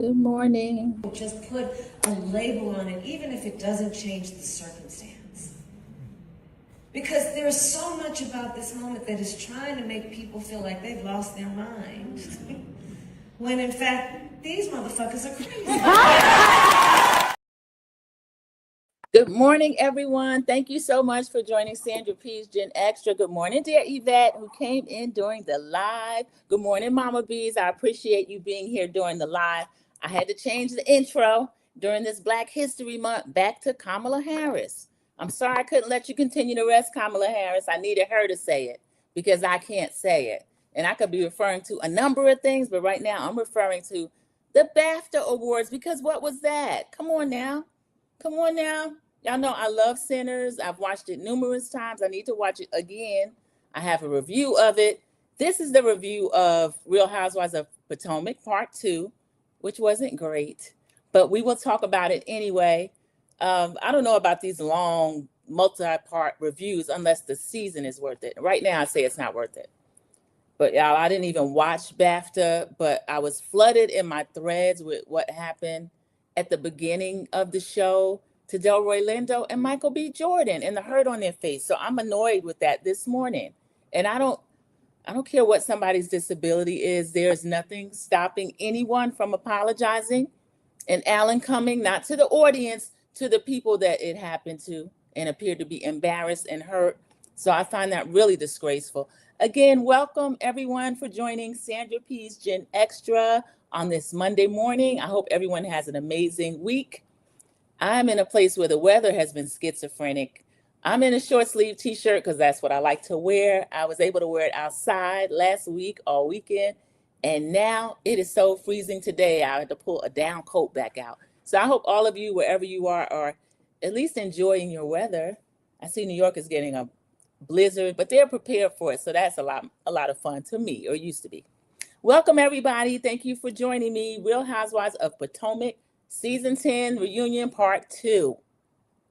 Good morning. Just put a label on it, even if it doesn't change the circumstance. Because there's so much about this moment that is trying to make people feel like they've lost their mind. When in fact, these motherfuckers are crazy. Good morning, everyone. Thank you so much for joining Sandra P's Gen Extra. Good morning, dear Yvette, who came in during the live. Good morning, Mama Bees. I appreciate you being here during the live. I had to change the intro during this Black History Month back to Kamala Harris. I'm sorry I couldn't let you continue to rest Kamala Harris. I needed her to say it because I can't say it. And I could be referring to a number of things, but right now I'm referring to the BAFTA Awards because what was that? Come on now. Come on now. Y'all know I love Sinners. I've watched it numerous times. I need to watch it again. I have a review of it. This is the review of Real Housewives of Potomac Part 2, which wasn't great, but we will talk about it anyway. I don't know about these long multi-part reviews unless the season is worth it. Right now, I say it's not worth it. But y'all, I didn't even watch BAFTA, but I was flooded in my threads with what happened at the beginning of the show to Delroy Lindo and Michael B. Jordan and the hurt on their face. So I'm annoyed with that this morning. And I don't care what somebody's disability is. There's nothing stopping anyone from apologizing. And Alan coming, not to the audience, to the people that it happened to and appeared to be embarrassed and hurt. So I find that really disgraceful. Again, welcome everyone for joining Sandra P's Gen Extra on this Monday morning. I hope everyone has an amazing week. I'm in a place where the weather has been schizophrenic. I'm in a short sleeve t-shirt because that's what I like to wear. I was able to wear it outside last week, all weekend. And now it is so freezing today, I had to pull a down coat back out. So I hope all of you, wherever you are at least enjoying your weather. I see New York is getting a blizzard, but they're prepared for it. So that's a lot of fun to me, or used to be. Welcome, everybody. Thank you for joining me. Real Housewives of Potomac, Season 10 Reunion Part 2.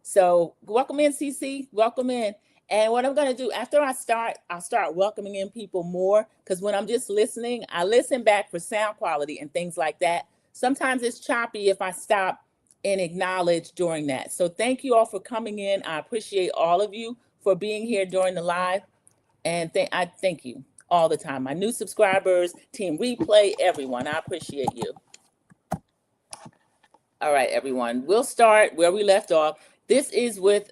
So welcome in, CC. Welcome in. And what I'm going to do after I'll start welcoming in people more, because when I'm just listening, I listen back for sound quality and things like that. Sometimes it's choppy if I stop and acknowledge during that. So thank you all for coming in. I appreciate all of you for being here during the live. And I thank you all the time. My new subscribers, Team Replay, everyone. I appreciate you. All right, everyone. We'll start where we left off. This is with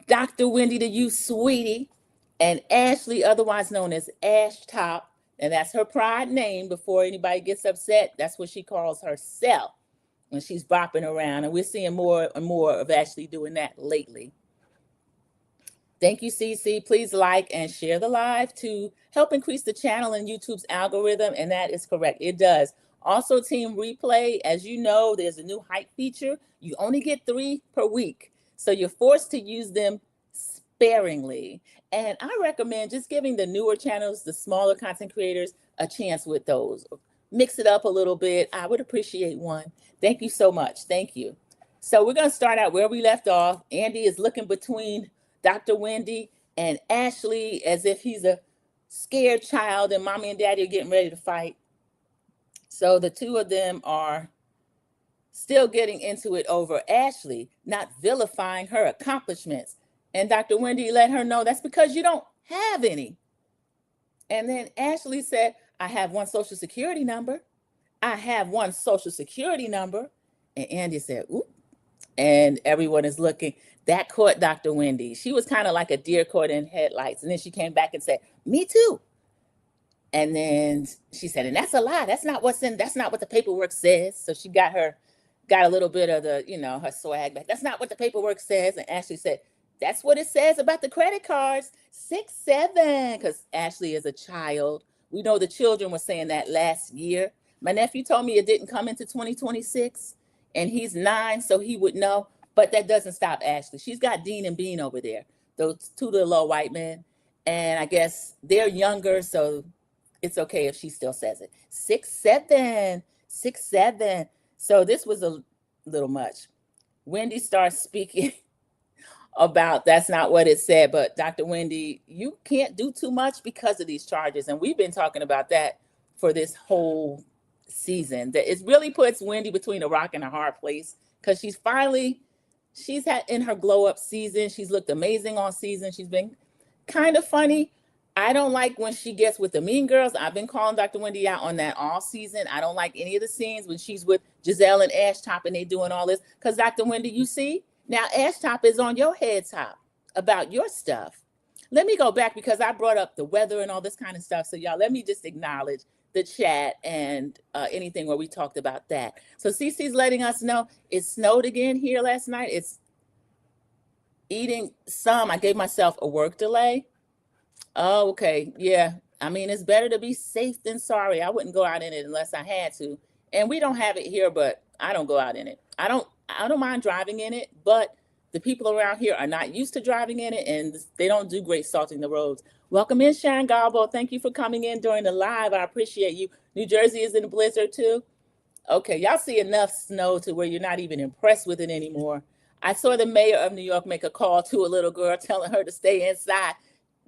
Dr. Wendy, the You Sweetie, and Ashley, otherwise known as Ash Top. And that's her pride name. Before anybody gets upset, that's what she calls herself when she's bopping around. And we're seeing more and more of Ashley doing that lately. Thank you, CC. Please like and share the live to help increase the channel and YouTube's algorithm. And that is correct. It does. Also, Team Replay, as you know, there's a new hype feature. You only get 3 per week. So you're forced to use them sparingly. And I recommend just giving the newer channels, the smaller content creators, a chance with those. Mix it up a little bit. I would appreciate one. Thank you so much. Thank you. So we're going to start out where we left off. Andy is looking between Dr. Wendy and Ashley as if he's a scared child and mommy and daddy are getting ready to fight. So the two of them are still getting into it over Ashley, not vilifying her accomplishments. And Dr. Wendy let her know that's because you don't have any. And then Ashley said, I have one social security number. I have one social security number. And Andy said, oop. And everyone is looking. That caught Dr. Wendy. She was kind of like a deer caught in headlights. And then she came back and said, me too. And then she said, and that's a lie. That's not what the paperwork says. So she got a little bit of the, her swag back. That's not what the paperwork says. And Ashley said, that's what it says about the credit cards. 6'7", because Ashley is a child. We know the children were saying that last year. My nephew told me it didn't come into 2026, and he's 9, so he would know. But that doesn't stop Ashley. She's got Dean and Bean over there, those 2 little old white men. And I guess they're younger, so it's okay if she still says it. 6'7", 6'7". So this was a little much. Wendy starts speaking about that's not what it said, but Dr. Wendy, you can't do too much because of these charges. And we've been talking about that for this whole season. That it really puts Wendy between a rock and a hard place because she's had in her glow up season. She's looked amazing all season. She's been kind of funny. I don't like when she gets with the mean girls. I've been calling Dr. Wendy out on that all season. I don't like any of the scenes when she's with Giselle and Ash Top and they doing all this. Because Dr. Wendy, you see, now Ash Top is on your head top about your stuff. Let me go back because I brought up the weather and all this kind of stuff. So y'all, let me just acknowledge the chat and anything where we talked about that. So Cece's letting us know it snowed again here last night. It's eating some. I gave myself a work delay. Oh, okay. Yeah. I mean, it's better to be safe than sorry. I wouldn't go out in it unless I had to. And we don't have it here, but I don't go out in it. I don't mind driving in it, but the people around here are not used to driving in it and they don't do great salting the roads. Welcome in, Sharon Garbo. Thank you for coming in during the live. I appreciate you. New Jersey is in a blizzard too. Okay, y'all see enough snow to where you're not even impressed with it anymore. I saw the mayor of New York make a call to a little girl telling her to stay inside.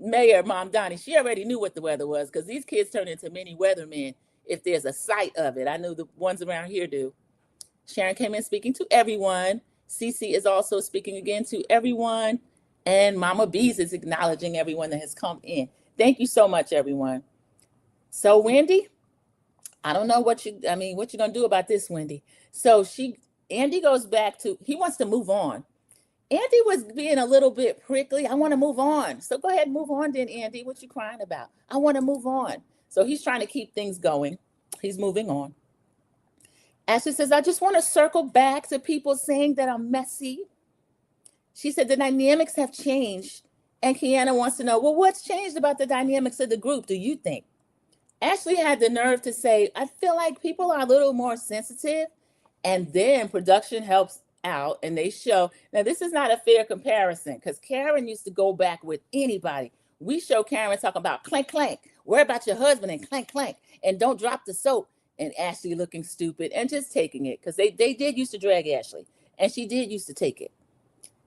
Mayor, Mom Donnie, she already knew what the weather was because these kids turn into mini weathermen if there's a sight of it. I know the ones around here do. Sharon came in speaking to everyone. Cece is also speaking again to everyone. And Mama Bees is acknowledging everyone that has come in. Thank you so much, everyone. So Wendy, I don't know what you're gonna do about this, Wendy. So Andy goes back to, he wants to move on. Andy was being a little bit prickly. I want to move on. So go ahead and move on then, Andy. What you crying about? I want to move on. So he's trying to keep things going. He's moving on. Ashley says, I just want to circle back to people saying that I'm messy. She said the dynamics have changed. And Kiana wants to know, well, what's changed about the dynamics of the group, do you think? Ashley had the nerve to say, I feel like people are a little more sensitive. And then production helps out and they show. Now, this is not a fair comparison because Karen used to go back with anybody. We show Karen talking about clank, clank. Worry about your husband and clank, clank. And don't drop the soap. And Ashley looking stupid and just taking it because they did used to drag Ashley. And she did used to take it.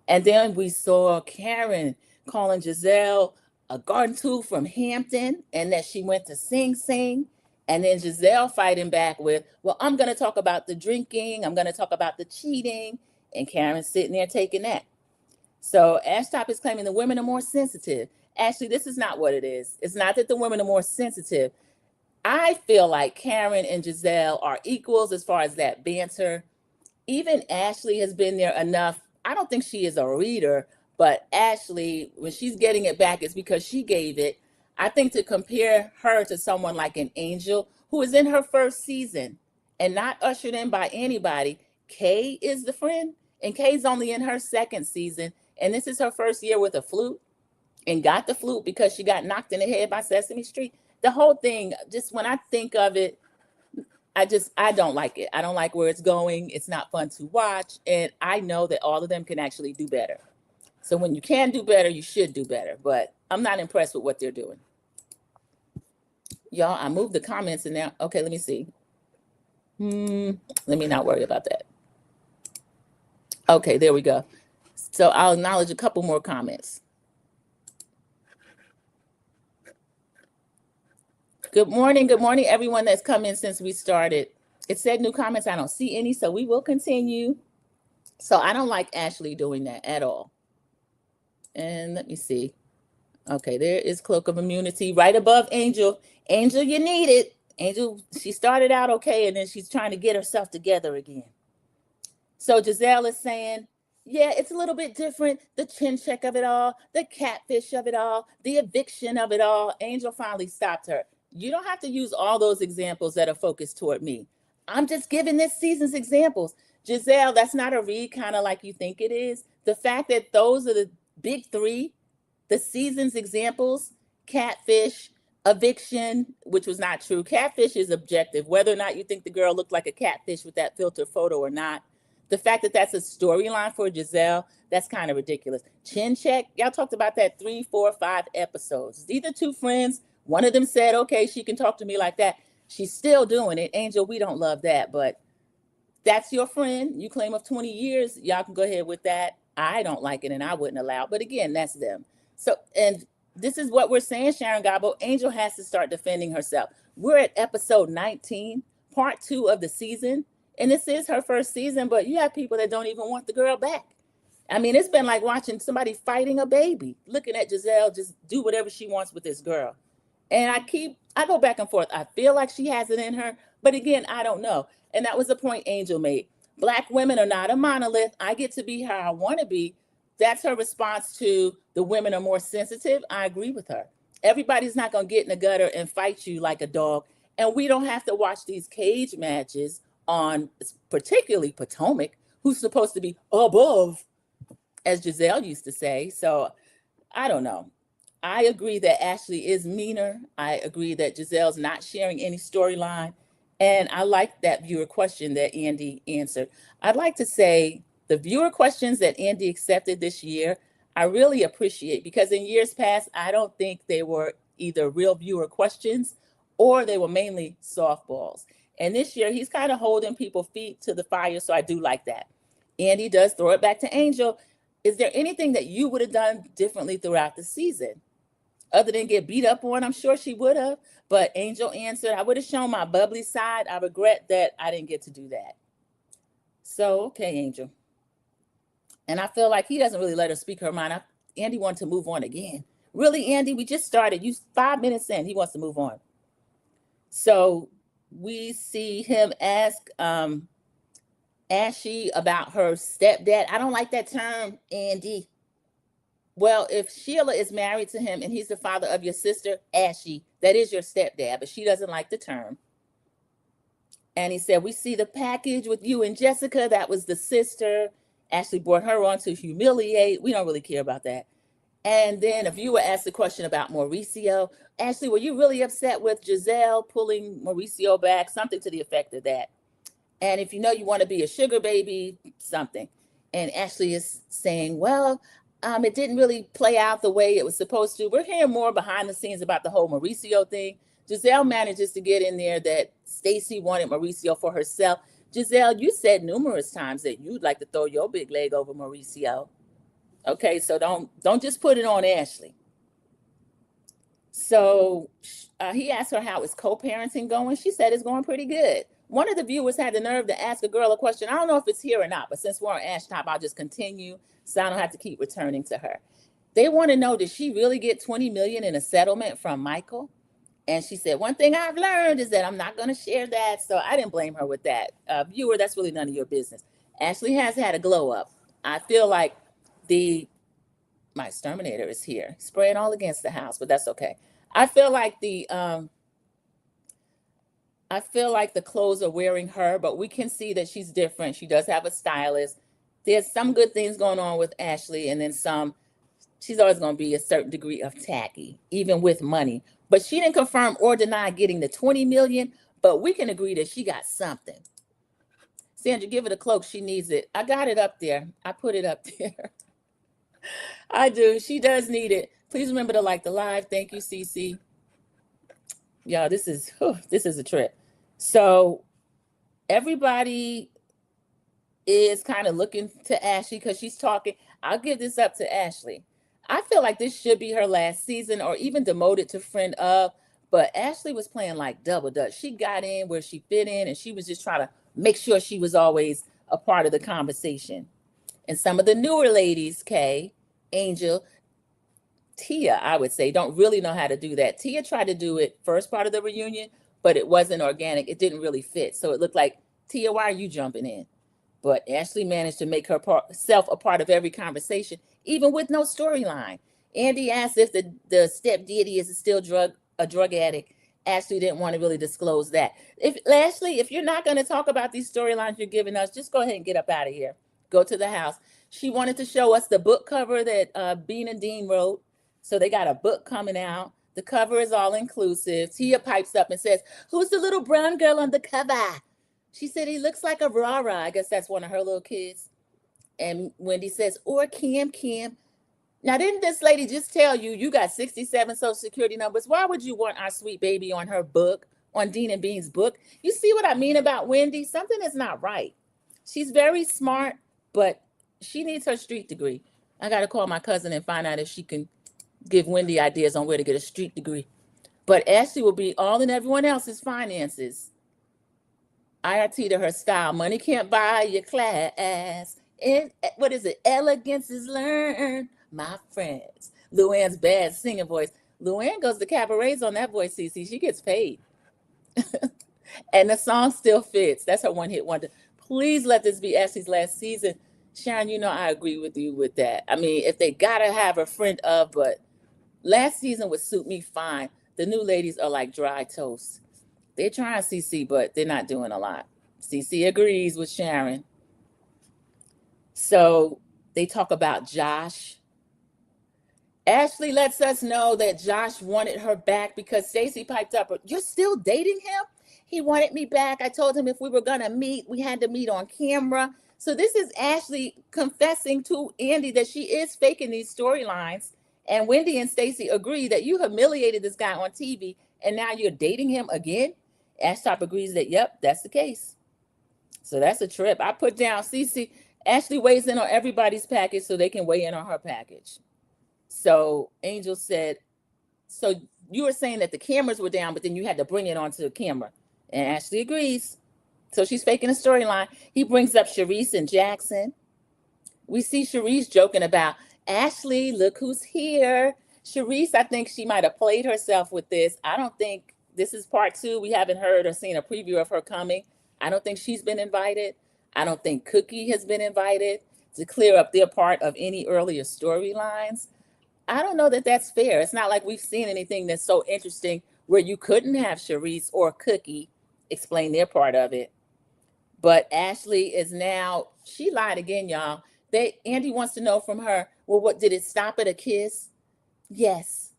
And then we saw Karen calling Giselle a garden tool from Hampton and that she went to Sing Sing. And then Giselle fighting back with, well, I'm going to talk about the drinking. I'm going to talk about the cheating. And Karen's sitting there taking that. So Ash Top is claiming the women are more sensitive. Ashley, this is not what it is. It's not that the women are more sensitive. I feel like Karen and Giselle are equals as far as that banter. Even Ashley has been there enough. I don't think she is a reader, but Ashley, when she's getting it back, it's because she gave it. I think to compare her to someone like an Angel who is in her first season and not ushered in by anybody. Kay is the friend, and Kay's only in her second season, and this is her first year with a flute and got the flute because she got knocked in the head by Sesame Street. The whole thing, just when I think of it, I don't like it. I don't like where it's going. It's not fun to watch, and I know that all of them can actually do better. So when you can do better, you should do better, but I'm not impressed with what they're doing. Y'all, I moved the comments in there. Okay, let me see. Let me not worry about that. Okay, there we go. So I'll acknowledge a couple more comments. Good morning, everyone that's come in since we started. It said new comments. I don't see any, so we will continue. So I don't like Ashley doing that at all. And let me see. Okay, there is Cloak of Immunity right above Angel. Angel, you need it. Angel, she started out okay, and then she's trying to get herself together again. So Giselle is saying, yeah, it's a little bit different. The chin check of it all, the catfish of it all, the eviction of it all. Angel finally stopped her. You don't have to use all those examples that are focused toward me. I'm just giving this season's examples. Giselle, that's not a read kind of like you think it is. The fact that those are the big three, the season's examples, catfish, eviction, which was not true. Catfish is objective, whether or not you think the girl looked like a catfish with that filter photo or not. The fact that that's a storyline for Giselle, that's kind of ridiculous. Chin check, y'all talked about that 3, 4, 5 episodes. These are two friends. One of them said, okay, she can talk to me like that. She's still doing it. Angel, we don't love that, but that's your friend. You claim of 20 years. Y'all can go ahead with that. I don't like it and I wouldn't allow it. But again, that's them. So, and this is what we're saying, Sharon Gabo. Angel has to start defending herself. We're at episode 19. part 2 of the season. And this is her first season, but you have people that don't even want the girl back. I mean, it's been like watching somebody fighting a baby, looking at Giselle just do whatever she wants with this girl. And I go back and forth. I feel like she has it in her, but again, I don't know. And that was the point Angel made. Black women are not a monolith. I get to be how I want to be. That's her response to the women are more sensitive. I agree with her. Everybody's not going to get in the gutter and fight you like a dog. And we don't have to watch these cage matches on particularly Potomac, who's supposed to be above, as Giselle used to say. So I don't know. I agree that Ashley is meaner. I agree that Giselle's not sharing any storyline. And I like that viewer question that Andy answered. I'd like to say the viewer questions that Andy accepted this year, I really appreciate, because in years past, I don't think they were either real viewer questions or they were mainly softballs. And this year, he's kind of holding people's feet to the fire. So I do like that. Andy does throw it back to Angel. Is there anything that you would have done differently throughout the season? Other than get beat up on, I'm sure she would have. But Angel answered, I would have shown my bubbly side. I regret that I didn't get to do that. So, okay, Angel. And I feel like he doesn't really let her speak her mind. Andy wanted to move on again. Really, Andy, we just started. You 5 minutes in, he wants to move on. So we see him ask Ashley about her stepdad. I don't like that term, Andy. Well, if Sheila is married to him and he's the father of your sister, Ashley, that is your stepdad, but she doesn't like the term. And he said, we see the package with you and Jessica. That was the sister. Ashley brought her on to humiliate. We don't really care about that. And then a viewer asked the question about Mauricio. Ashley, were you really upset with Giselle pulling Mauricio back? Something to the effect of that. And if you know you want to be a sugar baby, something. And Ashley is saying, well, it didn't really play out the way it was supposed to. We're hearing more behind the scenes about the whole Mauricio thing. Giselle manages to get in there that Stacey wanted Mauricio for herself. Giselle, you said numerous times that you'd like to throw your big leg over Mauricio. Okay, so don't just put it on Ashley. So he asked her how is co-parenting going. She said it's going pretty good. One of the viewers had the nerve to ask a girl a question. I don't know if it's here or not, but since we're on Ash Top, I'll just continue so I don't have to keep returning to her. They want to know, did she really get $20 million in a settlement from Michael? And she said, one thing I've learned is that I'm not going to share that. So I didn't blame her with that. Viewer, that's really none of your business. Ashley has had a glow up. I feel like my exterminator is here, spraying all against the house, but that's okay. I feel like the clothes are wearing her, but we can see that she's different. She does have a stylist. There's some good things going on with Ashley, and then some. She's always going to be a certain degree of tacky, even with money. But she didn't confirm or deny getting the $20 million, but we can agree that she got something. Sandra, give her the cloak. She needs it. I got it up there. I put it up there. I do. She does need it. Please remember to like the live. Thank you, Cece. Y'all, this is a trip. So everybody is kind of looking to Ashley because she's talking. I'll give this up to Ashley. I feel like this should be her last season or even demoted to friend of, but Ashley was playing like double dutch. She got in where she fit in and she was just trying to make sure she was always a part of the conversation. And some of the newer ladies, Kay, Angel, Tia, I would say, don't really know how to do that. Tia tried to do it first part of the reunion, but it wasn't organic. It didn't really fit. So it looked like, Tia, why are you jumping in? But Ashley managed to make herself a part of every conversation, even with no storyline. Andy asked if the step deity is still a drug addict. Ashley didn't want to really disclose that. Ashley, if you're not going to talk about these storylines you're giving us, just go ahead and get up out of here. Go to the house. She wanted to show us the book cover that Bean and Dean wrote. So they got a book coming out. The cover is all inclusive. Tia pipes up and says, who's the little brown girl on the cover? She said, he looks like a Rara. I guess that's one of her little kids. And Wendy says, or Kim. Now, didn't this lady just tell you got 67 social security numbers? Why would you want our sweet baby on her book, on Dean and Bean's book? You see what I mean about Wendy? Something is not right. She's very smart, but she needs her street degree. I got to call my cousin and find out if she can give Wendy ideas on where to get a street degree. But Ashley will be all in everyone else's finances. IRT to her style. Money can't buy your class. And what is it? Elegance is learned, my friends. Luann's bad singing voice. Luann goes to cabarets on that voice, CC. She gets paid. And the song still fits. That's her one hit wonder. Please let this be Ashley's last season. Sharon, you know I agree with you with that. I mean, if they gotta have a friend of, but last season would suit me fine. The new ladies are like dry toast. They're trying CC, but they're not doing a lot. CC agrees with Sharon. So they talk about Josh. Ashley lets us know that Josh wanted her back because Stacey piped up, "You're still dating him? He wanted me back. I told him if we were going to meet, we had to meet on camera." So this is Ashley confessing to Andy that she is faking these storylines. And Wendy and Stacey agree that you humiliated this guy on TV and now you're dating him again. Ash Top agrees that, yep, that's the case. So that's a trip. I put down CC. Ashley weighs in on everybody's package so they can weigh in on her package. So Angel said, so you were saying that the cameras were down, but then you had to bring it onto the camera. And Ashley agrees. So she's faking a storyline. He brings up Sharice and Jackson. We see Sharice joking about, Ashley, look who's here. Sharice, I think she might have played herself with this. I don't think this is part 2. We haven't heard or seen a preview of her coming. I don't think she's been invited. I don't think Cookie has been invited to clear up their part of any earlier storylines. I don't know that that's fair. It's not like we've seen anything that's so interesting where you couldn't have Sharice or Cookie explain their part of it. But Ashley is now, she lied again, y'all. Andy wants to know from her, well, what did it stop at a kiss? Yes.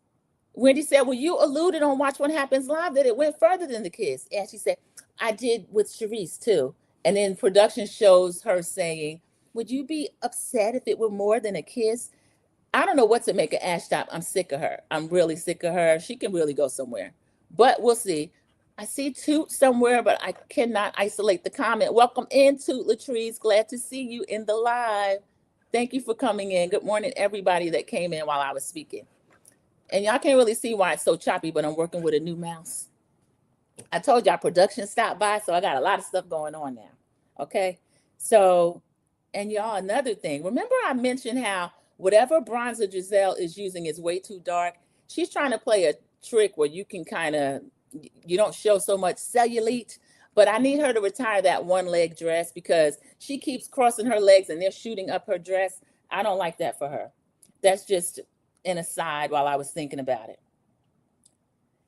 Wendy said, well, you alluded on Watch What Happens Live that it went further than the kiss. Ashley said, I did with Sharice too. And then production shows her saying, would you be upset if it were more than a kiss? I don't know what to make of Ash Top. I'm sick of her. I'm really sick of her. She can really go somewhere. But we'll see. I see Toot somewhere, but I cannot isolate the comment. Welcome in, Toot Latrice. Glad to see you in the live. Thank you for coming in. Good morning, everybody that came in while I was speaking. And y'all can't really see why it's so choppy, but I'm working with a new mouse. I told y'all production stopped by, so I got a lot of stuff going on now. Okay? So, and y'all, another thing. Remember I mentioned how whatever bronzer Giselle is using is way too dark. She's trying to play a trick where you can kind of, you don't show so much cellulite, but I need her to retire that one leg dress because she keeps crossing her legs and they're shooting up her dress. I don't like that for her. That's just an aside while I was thinking about it.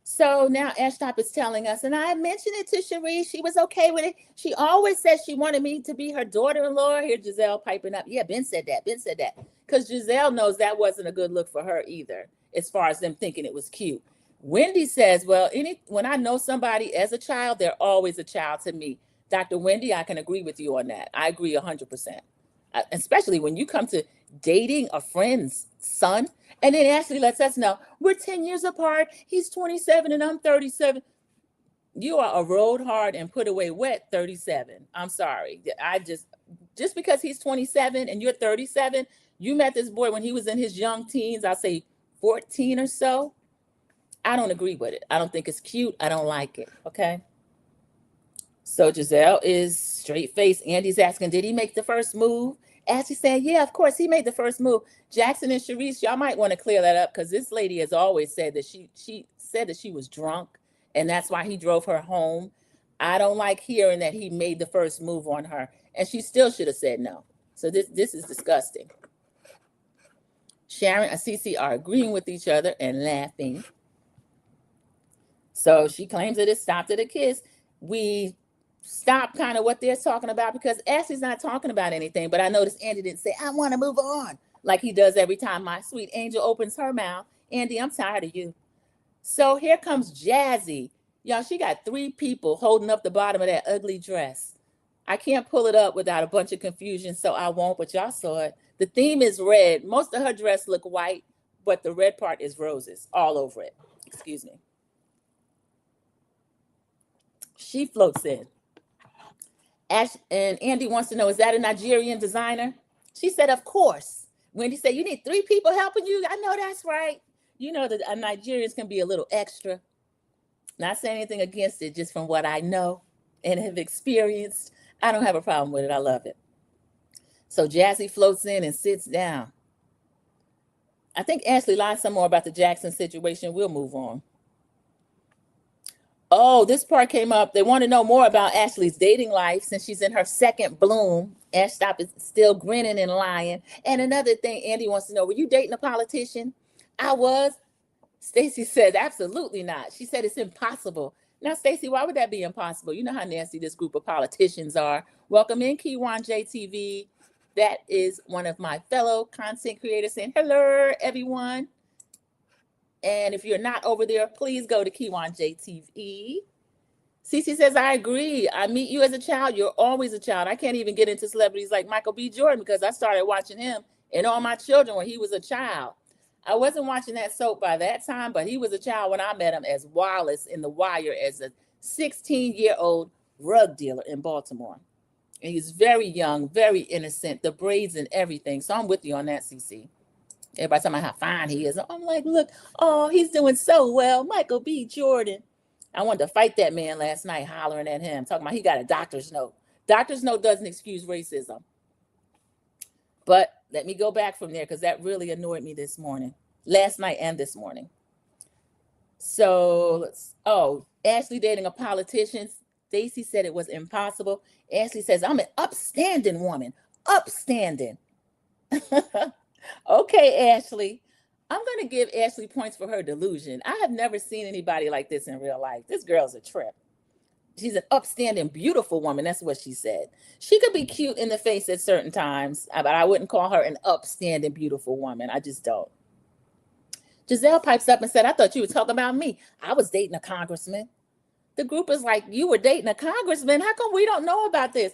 So now Ash Top is telling us, and I mentioned it to Sharice. She was okay with it. She always says she wanted me to be her daughter-in-law. Here, Giselle piping up. Yeah, Ben said that. Ben said that. Because Giselle knows that wasn't a good look for her either, as far as them thinking it was cute. Wendy says, well, when I know somebody as a child, they're always a child to me. Dr. Wendy, I can agree with you on that. I agree 100%. Especially when you come to dating a friend's son. And then Ashley lets us know, we're 10 years apart. He's 27 and I'm 37. You are a rode hard and put away wet 37. I'm sorry. I just because he's 27 and you're 37, you met this boy when he was in his young teens, I'll say 14 or so. I don't agree with it. I don't think it's cute. I don't like it. Okay. So Giselle is straight face. Andy's asking, did he make the first move? Ashley saying, yeah, of course, he made the first move. Jackson and Sharice, y'all might want to clear that up because this lady has always said that she said that she was drunk and that's why he drove her home. I don't like hearing that he made the first move on her and she still should have said no. So this is disgusting. Sharon and Cece are agreeing with each other and laughing. So she claims that it stopped at a kiss. We stop kind of what they're talking about because Ashley's not talking about anything, but I noticed Andy didn't say, I want to move on, like he does every time my sweet angel opens her mouth. Andy, I'm tired of you. So here comes Jazzy. Y'all, she got 3 people holding up the bottom of that ugly dress. I can't pull it up without a bunch of confusion, so I won't, but y'all saw it. The theme is red. Most of her dress look white, but the red part is roses all over it. Excuse me. She floats in. Ash and Andy wants to know, is that a Nigerian designer? She said, of course. Wendy said, you need 3 people helping you? I know that's right. You know that Nigerians can be a little extra. Not saying anything against it, just from what I know. and have experienced, I don't have a problem with it. I love it. So Jazzy floats in and sits down. I think Ashley lied some more about the Jackson situation. We'll move on. Oh, this part came up. They want to know more about Ashley's dating life since she's in her second bloom. Ash Stop is still grinning and lying. And another thing Andy wants to know, were you dating a politician? I was. Stacy said, absolutely not. She said it's impossible. Now, Stacy, why would that be impossible? You know how nasty this group of politicians are. Welcome in, Kiwan JTV. That is one of my fellow content creators saying, hello, everyone. And if you're not over there, please go to Kiwan JTV. Cece says, I agree. I meet you as a child. You're always a child. I can't even get into celebrities like Michael B. Jordan because I started watching him and all my children when he was a child. I wasn't watching that soap by that time, but he was a child when I met him as Wallace in The Wire as a 16-year-old drug dealer in Baltimore. And he's very young, very innocent, the braids and everything. So I'm with you on that, Cece. Everybody talking about how fine he is. I'm like, look, oh, he's doing so well. Michael B. Jordan. I wanted to fight that man last night, hollering at him, talking about he got a doctor's note. Doctor's note doesn't excuse racism. But let me go back from there because that really annoyed me this morning, last night and this morning. So Ashley dating a politician. Stacy said it was impossible. Ashley says, I'm an upstanding woman. Upstanding. Okay, Ashley. I'm going to give Ashley points for her delusion. I have never seen anybody like this in real life. This girl's a trip. She's an upstanding, beautiful woman. That's what she said. She could be cute in the face at certain times, but I wouldn't call her an upstanding, beautiful woman. I just don't. Giselle pipes up and said, I thought you were talking about me. I was dating a congressman. The group is like, you were dating a congressman? How come we don't know about this?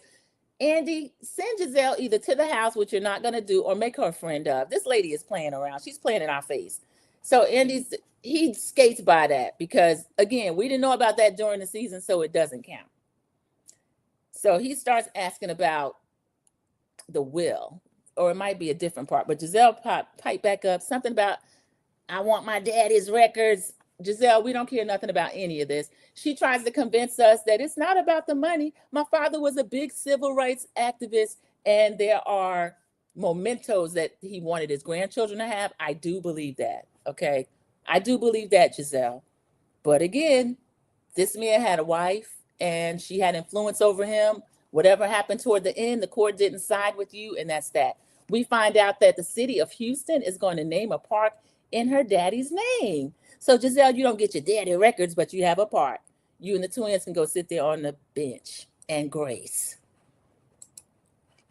Andy, send Giselle either to the house, which you're not going to do, or make her a friend of. This lady is playing around. She's playing in our face. So he skates by that because, again, we didn't know about that during the season, so it doesn't count. So he starts asking about the will, or it might be a different part. But Giselle pipe back up, something about, I want my daddy's records. Giselle, we don't care nothing about any of this. She tries to convince us that it's not about the money. My father was a big civil rights activist, and there are mementos that he wanted his grandchildren to have. I do believe that, okay? I do believe that, Giselle. But again, this man had a wife, and she had influence over him. Whatever happened toward the end, the court didn't side with you, and that's that. We find out that the city of Houston is going to name a park in her daddy's name. So, Giselle, you don't get your daddy records, but you have a part. You and the twins can go sit there on the bench and grace.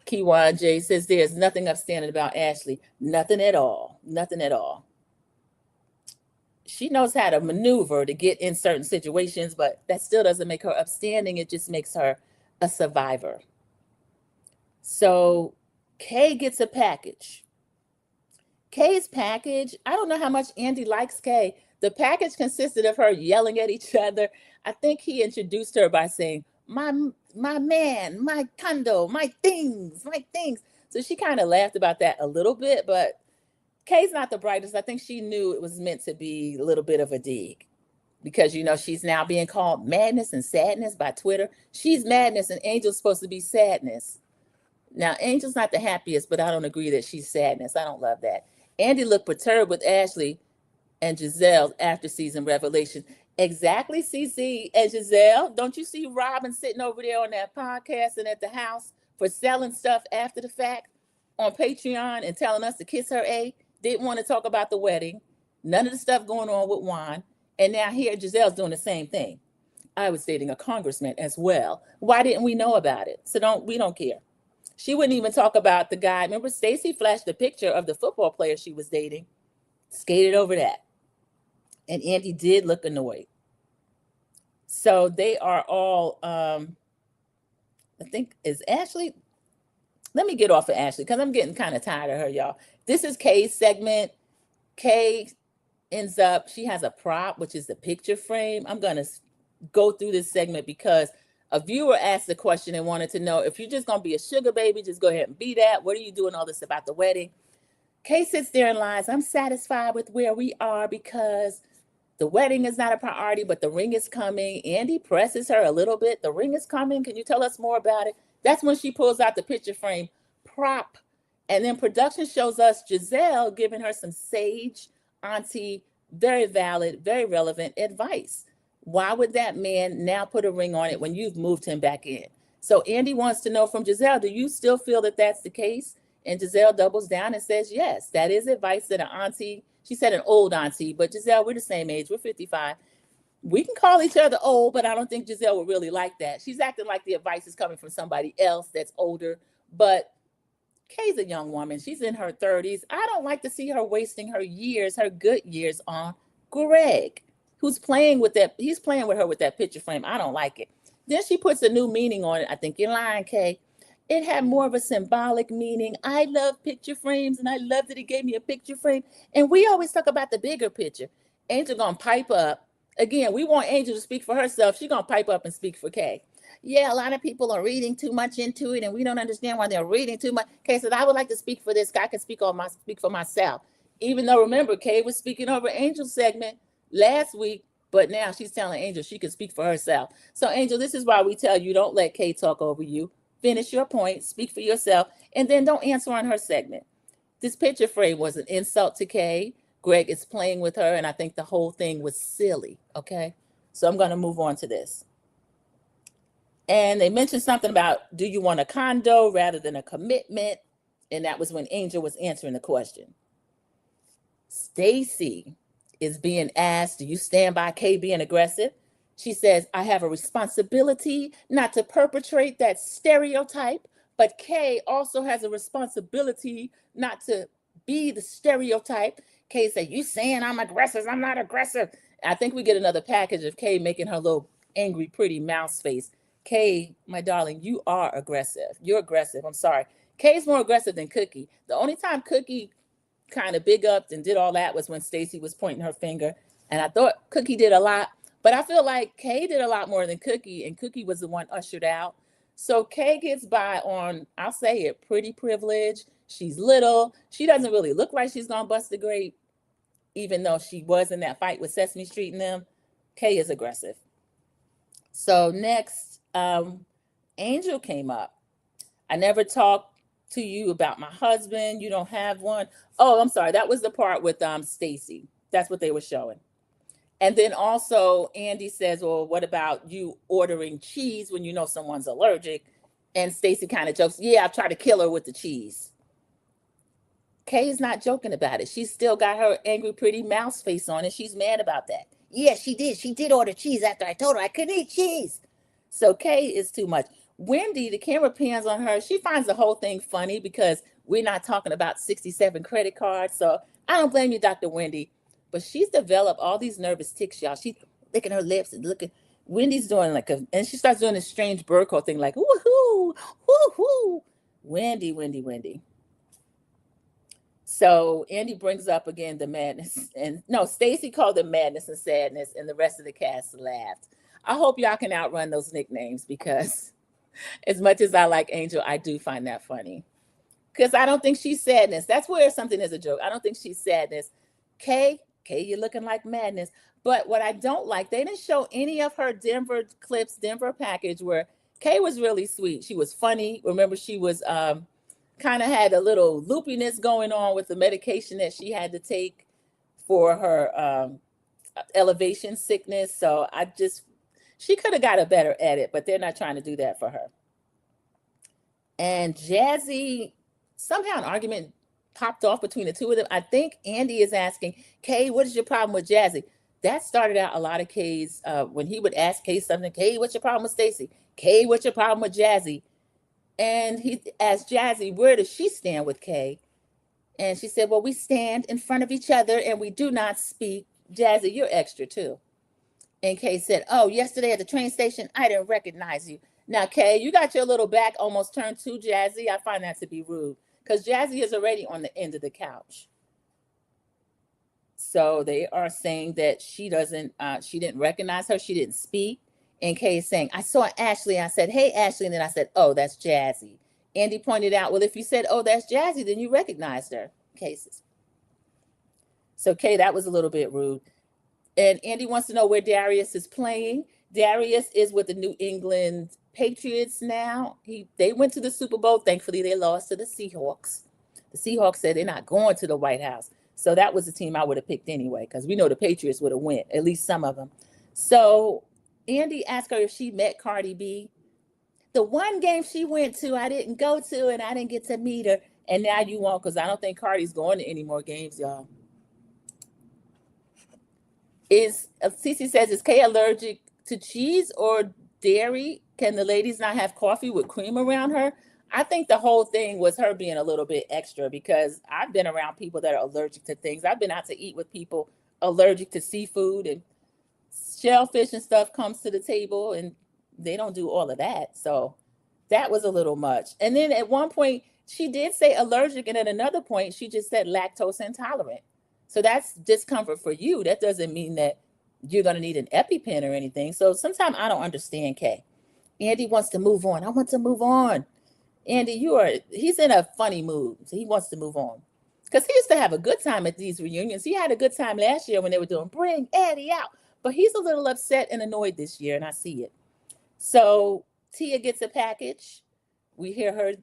Kiwan J says there's nothing upstanding about Ashley. Nothing at all. Nothing at all. She knows how to maneuver to get in certain situations, but that still doesn't make her upstanding. It just makes her a survivor. So, Kay gets a package. Kay's package, I don't know how much Andy likes Kay. The package consisted of her yelling at each other. I think he introduced her by saying, my man, my condo, my things. So she kind of laughed about that a little bit, but Kay's not the brightest. I think she knew it was meant to be a little bit of a dig because, you know, she's now being called Madness and Sadness by Twitter. She's Madness and Angel's supposed to be Sadness. Now, Angel's not the happiest, but I don't agree that she's Sadness. I don't love that. Andy looked perturbed with Ashley and Giselle's after season revelation. Exactly, CC and Giselle. Don't you see Robin sitting over there on that podcast and at the house for selling stuff after the fact on Patreon and telling us to kiss her A? Didn't want to talk about the wedding. None of the stuff going on with Juan. And now here Giselle's doing the same thing. I was dating a congressman as well. Why didn't we know about it? So we don't care. She wouldn't even talk about the guy. Remember, Stacy flashed a picture of the football player she was dating. Skated over that. And Andy did look annoyed. So they are all, I think, is Ashley? Let me get off of Ashley because I'm getting kind of tired of her, y'all. This is Kay's segment. Kay ends up, she has a prop, which is the picture frame. I'm going to go through this segment because a viewer asked the question and wanted to know, if you're just going to be a sugar baby, just go ahead and be that. What are you doing all this about the wedding? Kay sits there and lies. I'm satisfied with where we are because The wedding is not a priority, but the ring is coming. Andy presses her a little bit. The ring is coming. Can you tell us more about it? That's when she pulls out the picture frame prop. And then production shows us Giselle giving her some sage, auntie, very valid, very relevant advice. Why would that man now put a ring on it when you've moved him back in? So Andy wants to know from Giselle, do you still feel that that's the case? And Giselle doubles down and says, yes, that is advice that an auntie, she said an old auntie, but Giselle, we're the same age, we're 55. We can call each other old, but I don't think Giselle would really like that. She's acting like the advice is coming from somebody else that's older, but Kay's a young woman. She's in her 30s. I don't like to see her wasting her years, her good years on Greg, who's playing with that. He's playing with her with that picture frame. I don't like it. Then she puts a new meaning on it. I think you're lying, Kay. It had more of a symbolic meaning. I love picture frames, and I love that he gave me a picture frame. And we always talk about the bigger picture. Angel gonna pipe up. Again, we want Angel to speak for herself. She's gonna pipe up and speak for Kay. Yeah, a lot of people are reading too much into it, and we don't understand why they're reading too much. Kay said, I would like to speak for this. I can speak for myself. Even though, remember, Kay was speaking over Angel's segment last week, but now she's telling Angel she can speak for herself. So, Angel, this is why we tell you, don't let Kay talk over you. Finish your point, speak for yourself, and then don't answer on her segment. This picture frame was an insult to Kay. Greg is playing with her, and I think the whole thing was silly, okay? So I'm going to move on to this. And they mentioned something about, do you want a condo rather than a commitment? And that was when Angel was answering the question. Stacy is being asked, do you stand by Kay being aggressive? She says, I have a responsibility not to perpetrate that stereotype, but Kay also has a responsibility not to be the stereotype. Kay said, you saying I'm aggressive, I'm not aggressive. I think we get another package of Kay making her little angry, pretty mouse face. Kay, my darling, you are aggressive. You're aggressive. I'm sorry. Kay's more aggressive than Cookie. The only time Cookie kind of big upped and did all that was when Stacy was pointing her finger. And I thought Cookie did a lot. But I feel like Kay did a lot more than Cookie, and Cookie was the one ushered out. So Kay gets by on, I'll say it, pretty privilege. She's little. She doesn't really look like she's going to bust a grape, even though she was in that fight with Sesame Street and them. Kay is aggressive. So next, Angel came up. I never talked to you about my husband. You don't have one. Oh, I'm sorry. That was the part with Stacy. That's what they were showing. And then also Andy says, well, what about you ordering cheese when you know someone's allergic? And Stacy kind of jokes, yeah, I tried to kill her with the cheese. Kay's not joking about it. She's still got her angry, pretty mouse face on, and she's mad about that. Yeah, she did. She did order cheese after I told her I couldn't eat cheese. So Kay is too much. Wendy, the camera pans on her. She finds the whole thing funny because we're not talking about 67 credit cards. So I don't blame you, Dr. Wendy. But she's developed all these nervous tics, y'all. She's licking her lips and looking. Wendy's doing and she starts doing this strange Burko thing like, woohoo, woohoo. Wendy. So Andy brings up again the madness. And no, Stacy called it madness and sadness, and the rest of the cast laughed. I hope y'all can outrun those nicknames because as much as I like Angel, I do find that funny. Because I don't think she's sadness. That's where something is a joke. I don't think she's sadness. Kay, you're looking like madness. But what I don't like, they didn't show any of her Denver clips, Denver package, where Kay was really sweet. She was funny. Remember, she was kind of had a little loopiness going on with the medication that she had to take for her elevation sickness. So she could have got a better edit, but they're not trying to do that for her. And Jazzy, somehow an argument popped off between the two of them. I think Andy is asking, Kay, what is your problem with Jazzy? That started out a lot of Kay's, when he would ask Kay something, Kay, what's your problem with Stacy? Kay, what's your problem with Jazzy? And he asked Jazzy, where does she stand with Kay? And she said, well, we stand in front of each other and we do not speak. Jazzy, you're extra too. And Kay said, oh, yesterday at the train station, I didn't recognize you. Now, Kay, you got your little back almost turned to Jazzy. I find that to be rude because Jazzy is already on the end of the couch. So they are saying that she didn't recognize her. She didn't speak. And Kay is saying, I saw Ashley. I said, hey, Ashley. And then I said, oh, that's Jazzy. Andy pointed out, well, if you said, oh, that's Jazzy, then you recognized her. Cases. So Kay, that was a little bit rude. And Andy wants to know where Darius is playing. Darius is with the New England Patriots now. They went to the Super Bowl. Thankfully, they lost to the Seahawks. The Seahawks said they're not going to the White House. So that was the team I would have picked anyway, because we know the Patriots would have went, at least some of them. So Andy asked her if she met Cardi B. The one game she went to, I didn't go to, and I didn't get to meet her. And now you won't, because I don't think Cardi's going to any more games, y'all. Cece says, is Kay allergic to cheese or dairy? Can the ladies not have coffee with cream around her? I think the whole thing was her being a little bit extra, because I've been around people that are allergic to things. I've been out to eat with people allergic to seafood, and shellfish and stuff comes to the table, and they don't do all of that. So that was a little much. And then at one point she did say allergic, and at another point she just said lactose intolerant. So that's discomfort for you. That doesn't mean that you're going to need an EpiPen or anything. So sometimes I don't understand Kay. Andy wants to move on. I want to move on. Andy, he's in a funny mood. So he wants to move on. Because he used to have a good time at these reunions. He had a good time last year when they were doing Bring Eddie Out. But he's a little upset and annoyed this year, and I see it. So Tia gets a package. We hear her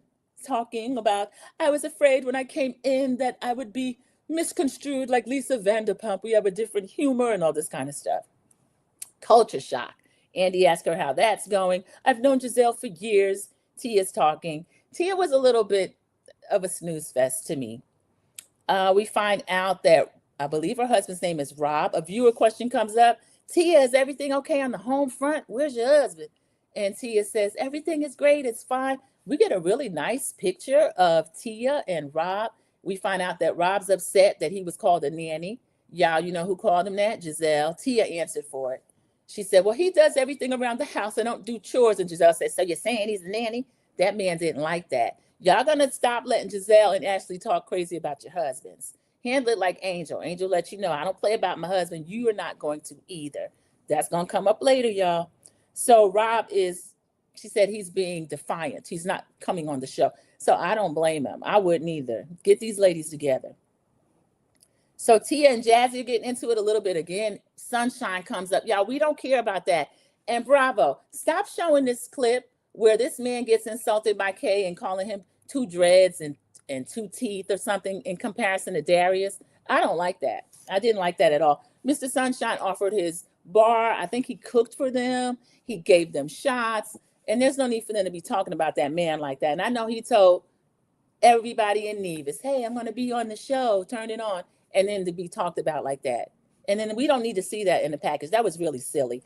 talking about, I was afraid when I came in that I would be misconstrued like Lisa Vanderpump. We have a different humor and all this kind of stuff. Culture shock. Andy asked her how that's going. I've known Giselle for years. Tia's talking. Tia was a little bit of a snooze fest to me. We find out that I believe her husband's name is Rob. A viewer question comes up. Tia, is everything okay on the home front? Where's your husband? And Tia says, everything is great. It's fine. We get a really nice picture of Tia and Rob. We find out that Rob's upset that he was called a nanny. Y'all, you know who called him that? Giselle. Tia answered for it. She said, well, he does everything around the house and don't do chores. And Giselle said, so you're saying he's a nanny? That man didn't like that. Y'all gonna stop letting Giselle and Ashley talk crazy about your husbands. Handle it like Angel. Angel let you know, I don't play about my husband. You are not going to either. That's gonna come up later, y'all. So Rob she said he's being defiant. He's not coming on the show. So I don't blame him. I wouldn't either. Get these ladies together. So Tia and Jazzy are getting into it a little bit again. Sunshine comes up. Y'all, we don't care about that. And Bravo, stop showing this clip where this man gets insulted by Kay and calling him two dreads and two teeth or something in comparison to Darius. I don't like that. I didn't like that at all. Mr. Sunshine offered his bar. I think he cooked for them. He gave them shots. And there's no need for them to be talking about that man like that. And I know he told everybody in Nevis, hey, I'm going to be on the show. Turn it on. And then to be talked about like that. And then we don't need to see that in the package. That was really silly.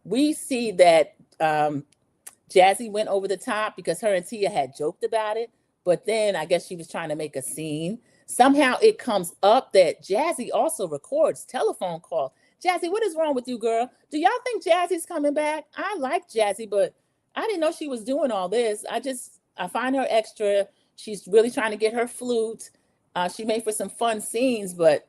We see that Jazzy went over the top because her and Tia had joked about it. But then I guess she was trying to make a scene. Somehow it comes up that Jazzy also records telephone calls. Jazzy, what is wrong with you, girl? Do y'all think Jazzy's coming back? I like Jazzy, but I didn't know she was doing all this. I find her extra. She's really trying to get her flute. She made for some fun scenes, but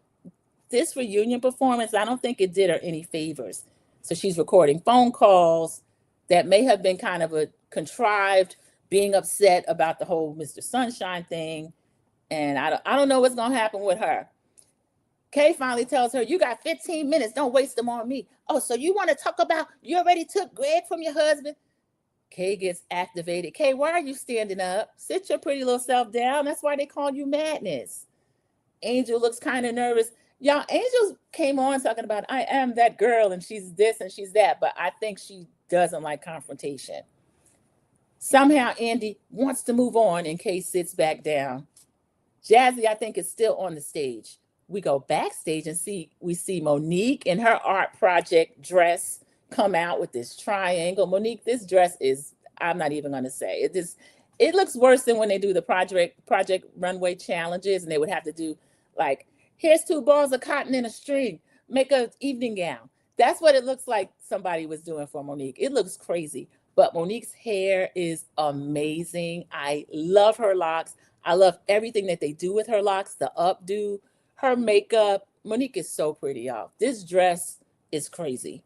this reunion performance, I don't think it did her any favors. So she's recording phone calls that may have been kind of a contrived, being upset about the whole Mr. Sunshine thing. And I don't know what's going to happen with her. Kay finally tells her, you got 15 minutes. Don't waste them on me. Oh, so you want to talk about you already took Greg from your husband? Kay gets activated. Kay, why are you standing up? Sit your pretty little self down. That's why they call you Madness. Angel looks kind of nervous. Y'all, Angel came on talking about, I am that girl and she's this and she's that. But I think she doesn't like confrontation. Somehow Andy wants to move on and Kay sits back down. Jazzy, I think, is still on the stage. We go backstage and we see Monique in her art project dress come out with this triangle. Monique, this dress is, I'm not even going to say it. It looks worse than when they do the project runway challenges and they would have to do like, here's 2 balls of cotton in a string, make an evening gown. That's what it looks like somebody was doing for Monique. It looks crazy, but Monique's hair is amazing. I love her locks. I love everything that they do with her locks, the updo, her makeup. Monique is so pretty, y'all. This dress is crazy.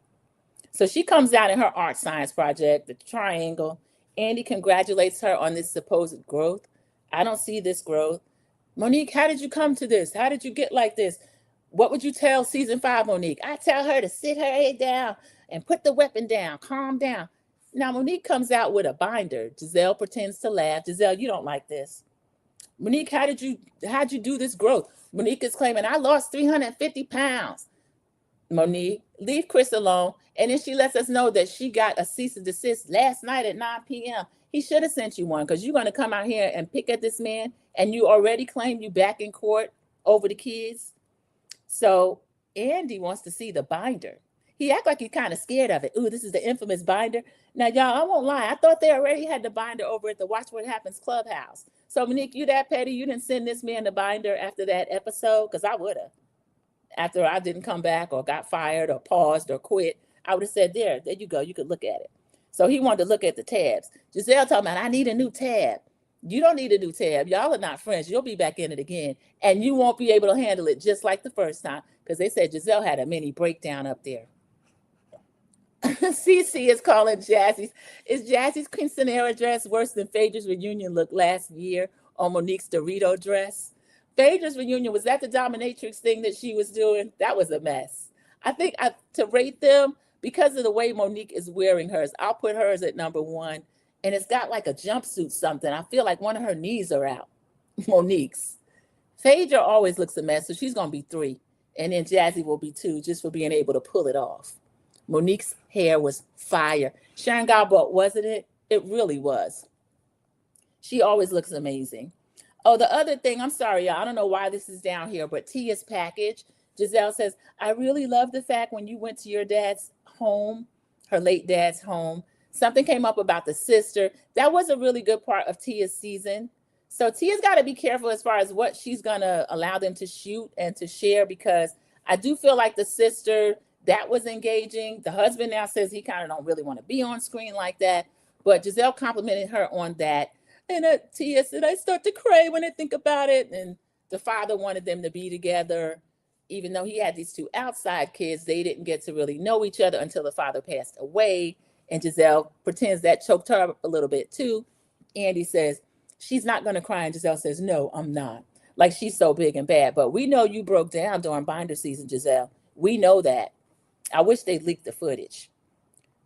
So she comes out in her art science project, the triangle. Andy congratulates her on this supposed growth. I don't see this growth. Monique, how did you come to this? How did you get like this? What would you tell season 5, Monique? I tell her to sit her head down and put the weapon down, calm down. Now, Monique comes out with a binder. Giselle pretends to laugh. Giselle, you don't like this. Monique, how'd you do this growth? Monique is claiming, I lost 350 pounds. Monique, leave Chris alone. And then she lets us know that she got a cease and desist last night at 9 p.m. He should have sent you one because you're going to come out here and pick at this man, and you already claimed you back in court over the kids. So Andy wants to see the binder. He act like he's kind of scared of it. Ooh, this is the infamous binder. Now, y'all, I won't lie. I thought they already had the binder over at the Watch What Happens Clubhouse. So, Monique, you that petty? You didn't send this man the binder after that episode? Because I would have. After I didn't come back or got fired or paused or quit, I would have said, there you go. You could look at it. So he wanted to look at the tabs. Giselle talking about, I need a new tab. You don't need a new tab. Y'all are not friends. You'll be back in it again. And you won't be able to handle it just like the first time. Because they said Giselle had a mini breakdown up there. CC is calling Jazzy's. Is Jazzy's quinceanera dress worse than Phaedra's reunion look last year on Monique's Dorito dress? Phaedra's reunion, was that the dominatrix thing that she was doing? That was a mess. I think to rate them, because of the way Monique is wearing hers, I'll put hers at number 1. And it's got like a jumpsuit something. I feel like one of her knees are out. Monique's. Phaedra always looks a mess, so she's going to be 3. And then Jazzy will be 2 just for being able to pull it off. Monique's hair was fire. Sharon Galbraith, wasn't it? It really was. She always looks amazing. Oh, the other thing, I'm sorry, y'all. I don't know why this is down here, but Tia's package. Giselle says, I really love the fact when you went to your dad's home, her late dad's home, something came up about the sister. That was a really good part of Tia's season. So Tia's got to be careful as far as what she's going to allow them to shoot and to share, because I do feel like the sister, that was engaging. The husband now says he kind of don't really want to be on screen like that. But Giselle complimented her on that. And Tia said, I start to cry when I think about it. And the father wanted them to be together. Even though he had these 2 outside kids, they didn't get to really know each other until the father passed away. And Giselle pretends that choked her up a little bit too. Andy says, she's not going to cry. And Giselle says, no, I'm not. Like she's so big and bad. But we know you broke down during binder season, Giselle. We know that. I wish they'd leaked the footage.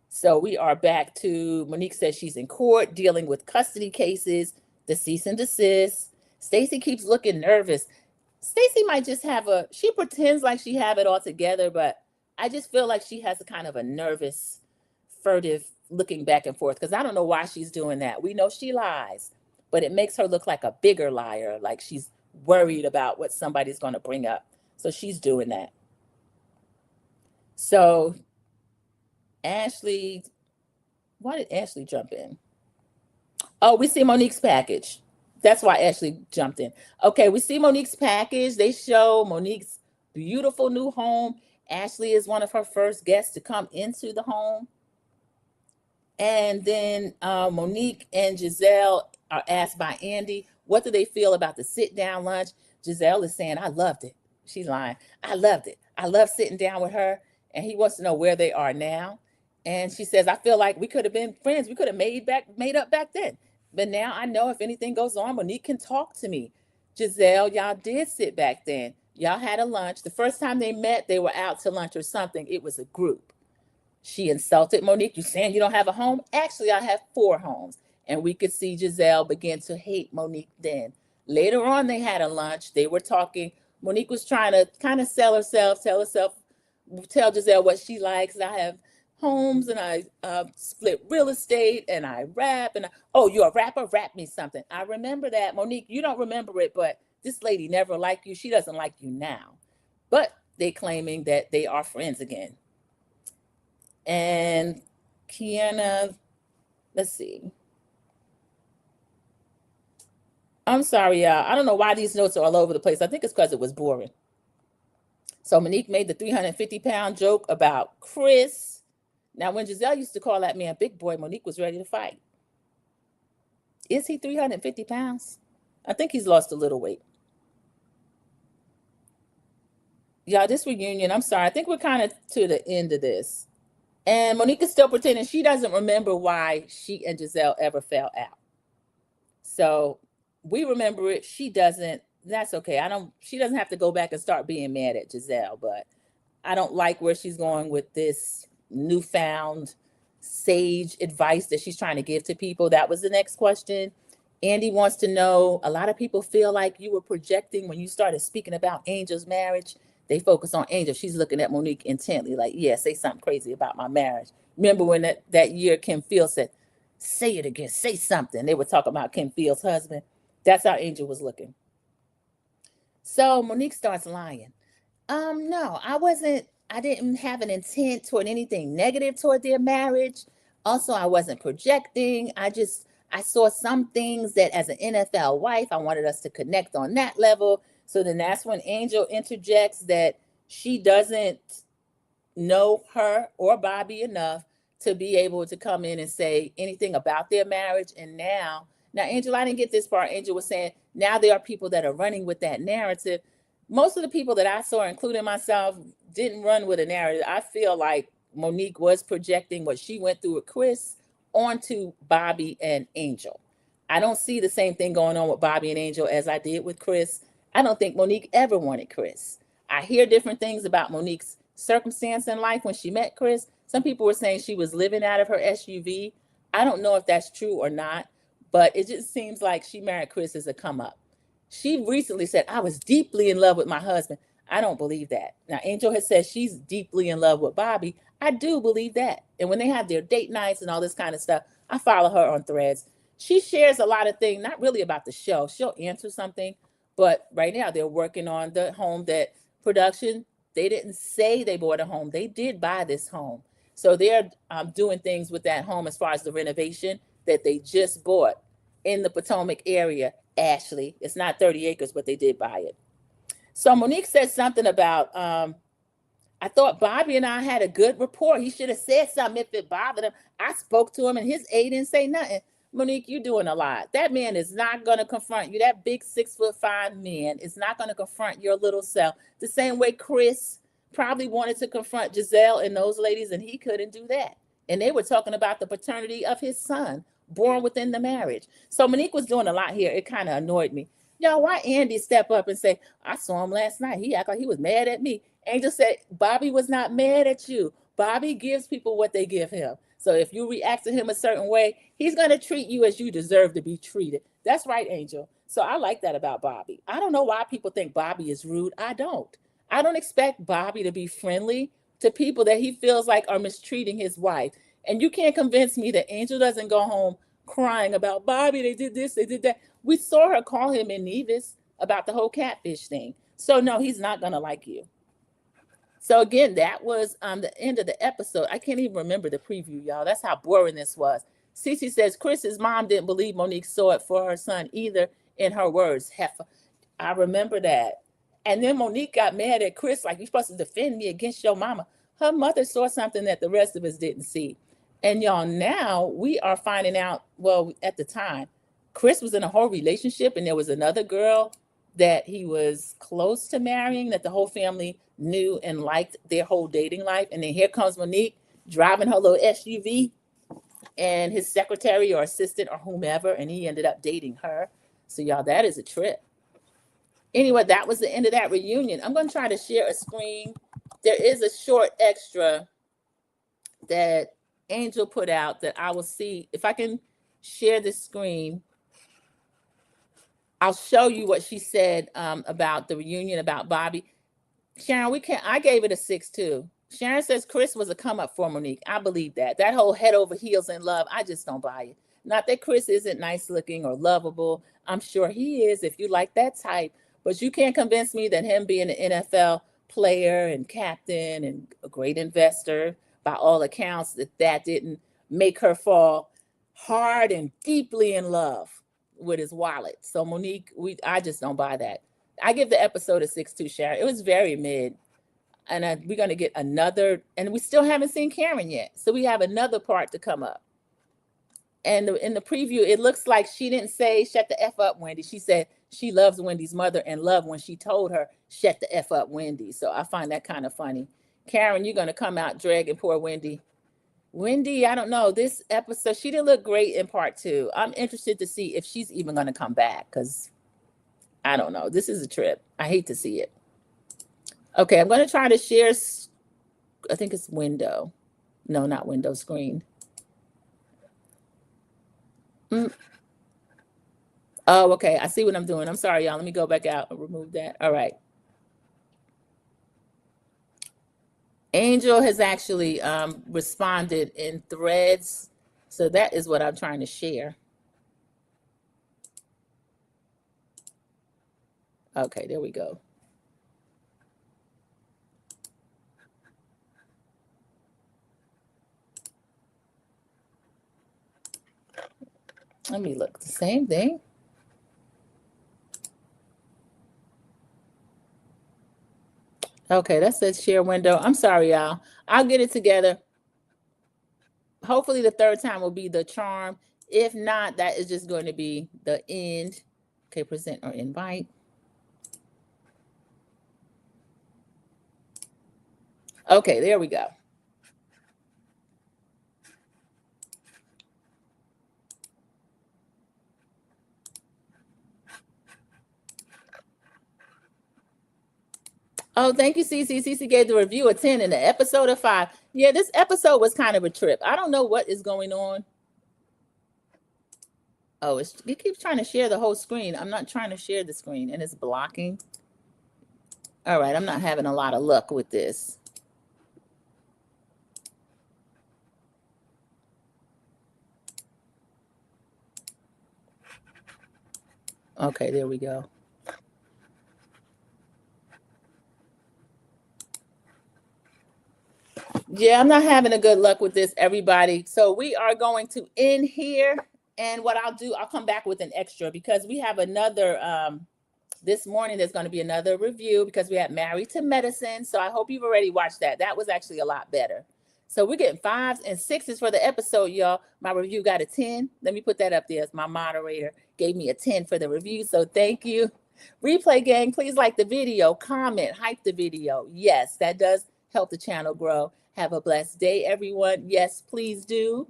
So we are back to Monique says she's in court dealing with custody cases, the cease and desist. Stacey keeps looking nervous. Stacey might just she pretends like she have it all together, but I just feel like she has a kind of a nervous, furtive looking back and forth, because I don't know why she's doing that. We know she lies, but it makes her look like a bigger liar, like she's worried about what somebody's going to bring up. So she's doing that. So Ashley, why did Ashley jump in? Oh, we see Monique's package. That's why Ashley jumped in. Okay, we see Monique's package. They show Monique's beautiful new home. Ashley is one of her first guests to come into the home. And then Monique and Giselle are asked by Andy, what do they feel about the sit-down lunch? Giselle is saying, I loved it. She's lying. I loved it. I love sitting down with her. And he wants to know where they are now. And she says, I feel like we could have been friends. We could have made up back then. But now I know if anything goes on, Monique can talk to me. Giselle, y'all did sit back then. Y'all had a lunch. The first time they met, they were out to lunch or something. It was a group. She insulted Monique. You saying you don't have a home? Actually, I have 4 homes. And we could see Giselle begin to hate Monique then. Later on, they had a lunch. They were talking. Monique was trying to kind of tell Giselle what she likes. I have homes and I split real estate and I rap. Oh, you're a rapper? Rap me something. I remember that. Monique, you don't remember it, but this lady never liked you. She doesn't like you now. But they claiming that they are friends again. And Kiana, let's see. I'm sorry, y'all. I don't know why these notes are all over the place. I think it's because it was boring. So Monique made the 350-pound joke about Chris. Now, when Giselle used to call that man big boy, Monique was ready to fight. Is he 350 pounds? I think he's lost a little weight. Y'all, this reunion, I'm sorry. I think we're kind of to the end of this. And Monique is still pretending she doesn't remember why she and Giselle ever fell out. So we remember it. She doesn't. that's okay. She doesn't have to go back and start being mad at Giselle, but I don't like where she's going with this newfound sage advice that she's trying to give to people. That was the next question. Andy wants to know, a lot of people feel like you were projecting when you started speaking about Angel's marriage. They focus on Angel. She's looking at Monique intently, like, yeah, say something crazy about my marriage. Remember when that year Kim Fields said, say it again, say something. They were talking about Kim Fields' husband. That's how Angel was looking. So Monique starts lying. No, I didn't have an intent toward anything negative toward their marriage. Also, I wasn't projecting. I saw some things that as an NFL wife, I wanted us to connect on that level. So then that's when Angel interjects that she doesn't know her or Bobby enough to be able to come in and say anything about their marriage. And now, Angel, I didn't get this part. Angel was saying now there are people that are running with that narrative. Most of the people that I saw, including myself, didn't run with a narrative. I feel like Monique was projecting what she went through with Chris onto Bobby and Angel. I don't see the same thing going on with Bobby and Angel as I did with Chris. I don't think Monique ever wanted Chris. I hear different things about Monique's circumstance in life when she met Chris. Some people were saying she was living out of her SUV. I don't know if that's true or not, but it just seems like she married Chris as a come up. She recently said, I was deeply in love with my husband. I don't believe that. Now, Angel has said she's deeply in love with Bobby. I do believe that. And when they have their date nights and all this kind of stuff, I follow her on Threads. She shares a lot of things, not really about the show. She'll answer something, but right now they're working on the home that production, they didn't say they bought a home. They did buy this home. So they're doing things with that home as far as the renovation that they just bought in the Potomac area. Ashley, it's not 30 acres, but they did buy it. So Monique said something about, I thought Bobby and I had a good rapport. He should have said something if it bothered him. I spoke to him and his aide didn't say nothing. Monique, you're doing a lot. That man is not going to confront you. That big 6'5" man is not going to confront your little self. The same way Chris probably wanted to confront Giselle and those ladies, and he couldn't do that. And they were talking about the paternity of his son born within the marriage. So Monique was doing a lot here. It kind of annoyed me. Y'all, why Andy step up and say, I saw him last night. He acted like he was mad at me. Angel said, Bobby was not mad at you. Bobby gives people what they give him. So if you react to him a certain way, he's going to treat you as you deserve to be treated. That's right, Angel. So I like that about Bobby. I don't know why people think Bobby is rude. I don't. I don't expect Bobby to be friendly to people that he feels like are mistreating his wife. And you can't convince me that Angel doesn't go home crying about Bobby. They did this, they did that. We saw her call him in Nevis about the whole catfish thing. So no, he's not going to like you. So again, that was the end of the episode. I can't even remember the preview, y'all. That's how boring this was. Cece says Chris's mom didn't believe Monique saw it for her son either. In her words, heifer. I remember that. And then Monique got mad at Chris, like, you're supposed to defend me against your mama. Her mother saw something that the rest of us didn't see. And y'all, now we are finding out, well, at the time, Chris was in a whole relationship and there was another girl that he was close to marrying that the whole family knew and liked their whole dating life. And then here comes Monique driving her little SUV and his secretary or assistant or whomever, and he ended up dating her. So y'all, that is a trip. Anyway, that was the end of that reunion. I'm going to try to share a screen. There is a short extra that Angel put out that I will see. If I can share the screen, I'll show you what she said about the reunion, about Bobby. Sharon, I gave it a 6 too. Sharon says Chris was a come up for Monique. I believe that. That whole head over heels in love, I just don't buy it. Not that Chris isn't nice looking or lovable. I'm sure he is if you like that type. But you can't convince me that him being an NFL player and captain and a great investor, by all accounts, that didn't make her fall hard and deeply in love with his wallet. So Monique, I just don't buy that. I give the episode a 6 too, Sharon. It was very mid. And we're going to get another, and we still haven't seen Karen yet. So we have another part to come up. And in the preview, it looks like she didn't say, shut the F up, Wendy. She said she loves Wendy's mother and loved when she told her, shut the F up, Wendy. So I find that kind of funny. Karen, you're going to come out dragging poor Wendy. Wendy, I don't know. This episode, she didn't look great in part 2. I'm interested to see if she's even going to come back because I don't know. This is a trip. I hate to see it. Okay, I'm going to try to share. I think it's window. No, not window, screen. Oh, okay. I see what I'm doing. I'm sorry, y'all. Let me go back out and remove that. All right. Angel has actually responded in threads. So that is what I'm trying to share. Okay, there we go. Let me look. The same thing. Okay, that says share window. I'm sorry, y'all. I'll get it together. Hopefully the third time will be the charm. If not, that is just going to be the end. Okay, present or invite. Okay, there we go. Oh, thank you, Cece. Cece gave the review a 10 and the episode a 5. Yeah, this episode was kind of a trip. I don't know what is going on. Oh, it keeps trying to share the whole screen. I'm not trying to share the screen, and it's blocking. All right, I'm not having a lot of luck with this. Okay, there we go. Yeah, I'm not having a good luck with this, everybody. So we are going to end here. And what I'll do, I'll come back with an extra because we have another, this morning, there's going to be another review because we had Married to Medicine. So I hope you've already watched that. That was actually a lot better. So we're getting 5s and 6s for the episode, y'all. My review got a 10. Let me put that up there as my moderator gave me a 10 for the review. So thank you. Replay gang, please like the video, comment, hype the video. Yes, that does help the channel grow. Have a blessed day, everyone. Yes, please do.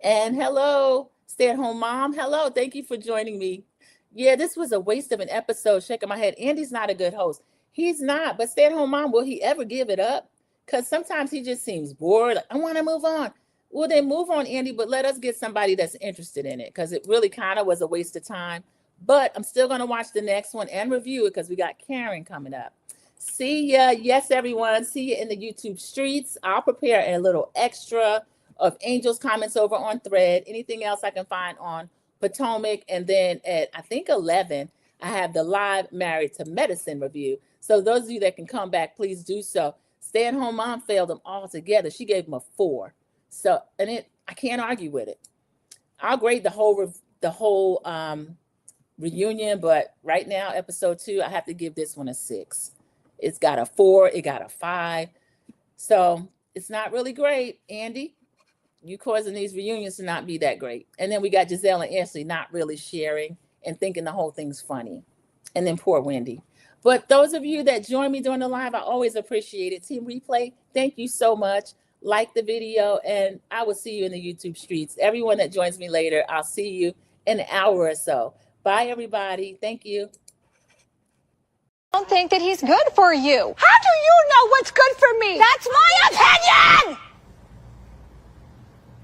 And hello, stay-at-home mom. Hello, thank you for joining me. Yeah, this was a waste of an episode. Shaking my head. Andy's not a good host. He's not, but stay-at-home mom, will he ever give it up? Because sometimes he just seems bored. Like, I want to move on. Well, then move on, Andy, but let us get somebody that's interested in it because it really kind of was a waste of time. But I'm still going to watch the next one and review it because we got Karen coming up. See ya. Yes, everyone. See you in the YouTube streets. I'll prepare a little extra of Angel's comments over on Thread. Anything else I can find on Potomac. And then at, I think, 11, I have the live Married to Medicine review. So those of you that can come back, please do so. Stay-at-home mom failed them all together. She gave them a 4. So, and I can't argue with it. I'll grade the whole reunion, but right now, episode 2, I have to give this one a 6. It's got a 4. It got a 5. So it's not really great. Andy, you causing these reunions to not be that great. And then we got Giselle and Ashley not really sharing and thinking the whole thing's funny. And then poor Wendy. But those of you that join me during the live, I always appreciate it. Team Replay, thank you so much. Like the video, and I will see you in the YouTube streets. Everyone that joins me later, I'll see you in an hour or so. Bye, everybody. Thank you. I don't think that he's good for you. How do you know what's good for me? That's my opinion!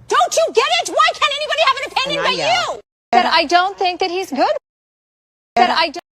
Don't you get it? Why can't anybody have an opinion but you? That I don't think that he's good. That I don't.